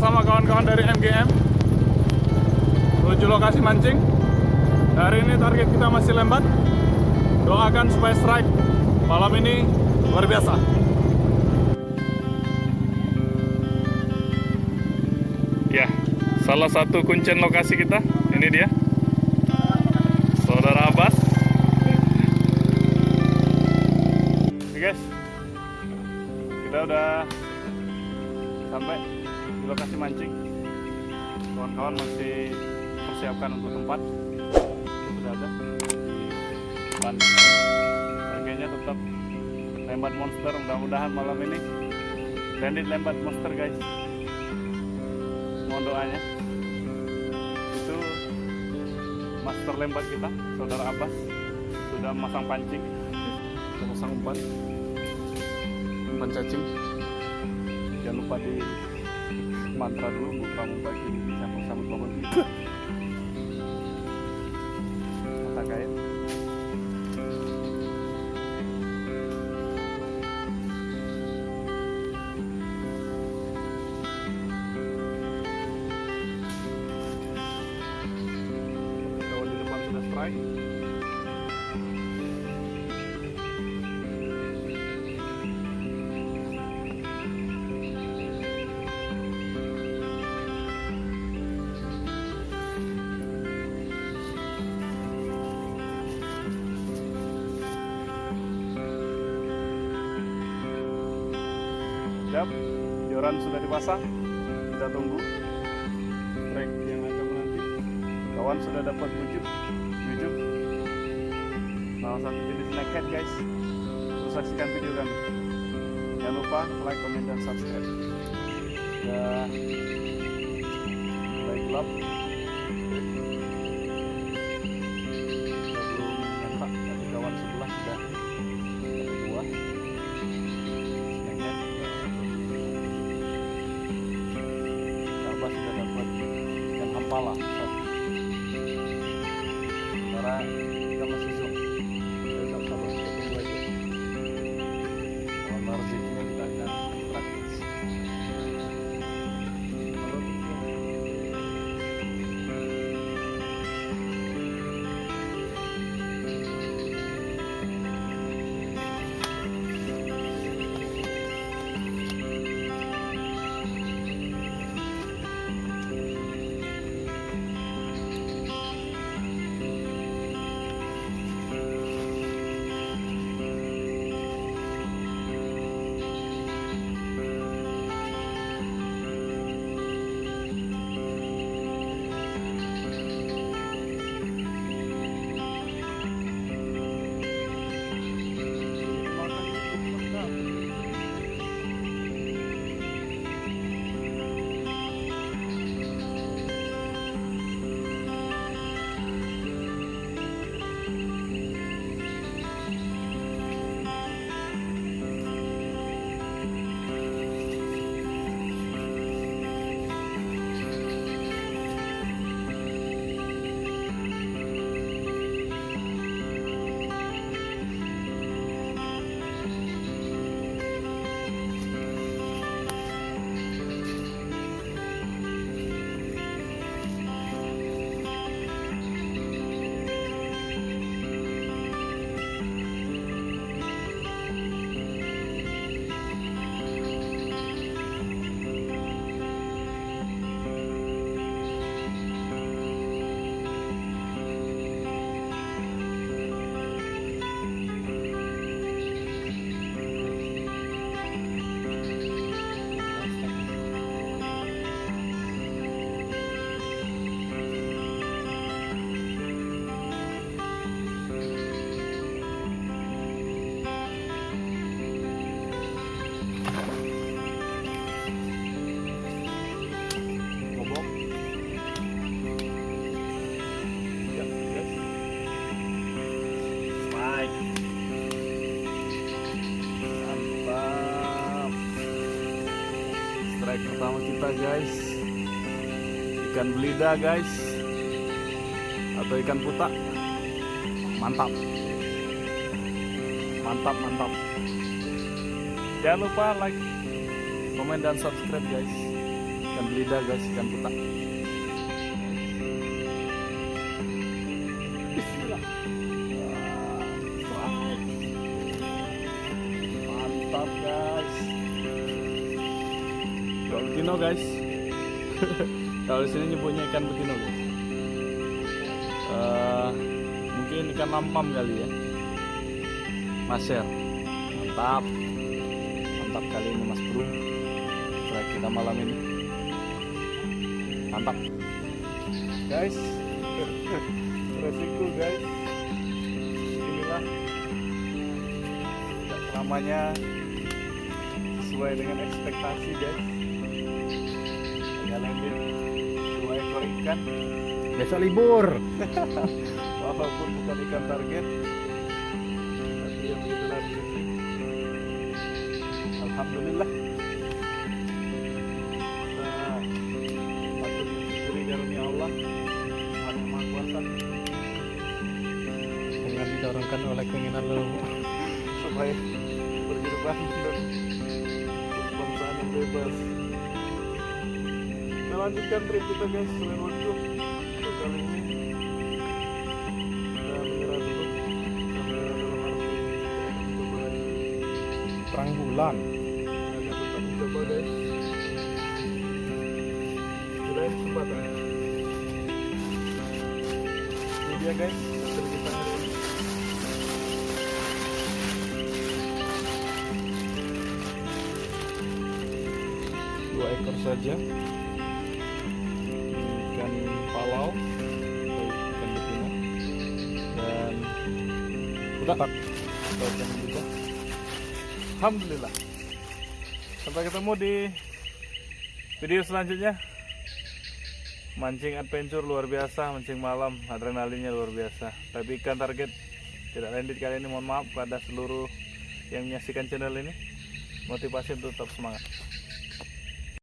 bersama kawan-kawan dari MGM menuju lokasi mancing. Hari ini target kita masih lembat. Doakan supaya strike malam ini luar biasa. Ya, salah satu kuncen lokasi kita, ini dia, Saudara Abbas. Oke guys, kita udah sampai di lokasi mancing. Kawan-kawan masih persiapkan untuk tempat. Itu sudah ada. Dan harganya tetap lembat monster. Mudah-mudahan malam ini landed lembat monster guys. Mohon doanya. Itu master lembat kita, Saudara Abbas, sudah memasang pancing, sudah memasang umpan cacing. Jangan lupa di mantra dulu, buka bagi sambut pohon gitu. Mata kain. Kawan di depan sudah strike. Siap, joran sudah dipasang, kita tunggu strike yang akan menanti. Kawan sudah dapat bujuk, salah satu jenis snakehead guys. Terus saksikan video kami. Jangan lupa like, comment, dan subscribe. Sudah mulai gelap, belum nyentak, tapi kawan sebelah sudah dapat buah. Sudah dapat ikan hampala satu. Sementara kita masih zoom. Kita sabar, kita tunggu aja. Kalau rezekinya kita akan praktis. Strike pertama kita guys, ikan belida guys, atau ikan puta. Mantap, mantap, mantap. Jangan lupa like, komen, dan subscribe guys. Kita ikan belida guys, ikan putak. Bismillah. Mantap guys. Ikan betina guys. Kalau di sini nyebutnya ikan betina guys. Mungkin ikan lampam kali ya. Maser. Mantap. Mantap kali ini Mas Bro. Strike kita malam ini. Mantap. Guys. Resiko guys. Inilah. Tidak selamanya sesuai dengan ekspektasi guys. Landed 2 ekor ikan. Besok libur. Walaupun bukan ikan target, tapi yang begitulah rezeki. Alhamdulillah. Nah, patut disyukuri karunia Allah Yang Maha Kuasa. Jangan didorongkan oleh keinginan lu. Supaya berkehidupan dan kebangsaan yang bebas. Kita lanjutkan trip kita guys, selain waktu untuk kali ini kita menyerah dulu karena dalam arti kita akan mencoba Terang bulan. akan tetap mencoba guys. Sudah kesempatan. Ini dia guys hasil kita hari ini. Dua ekor saja. Ikan palau atau ikan betina dan putak atau ikan belida. Alhamdulillah. Sampai ketemu di video selanjutnya. Mancing adventure luar biasa, mancing malam, adrenalinnya luar biasa. Tapi ikan target tidak landed kali ini, mohon maaf pada seluruh yang menyaksikan channel ini. Motivasi untuk tetap semangat.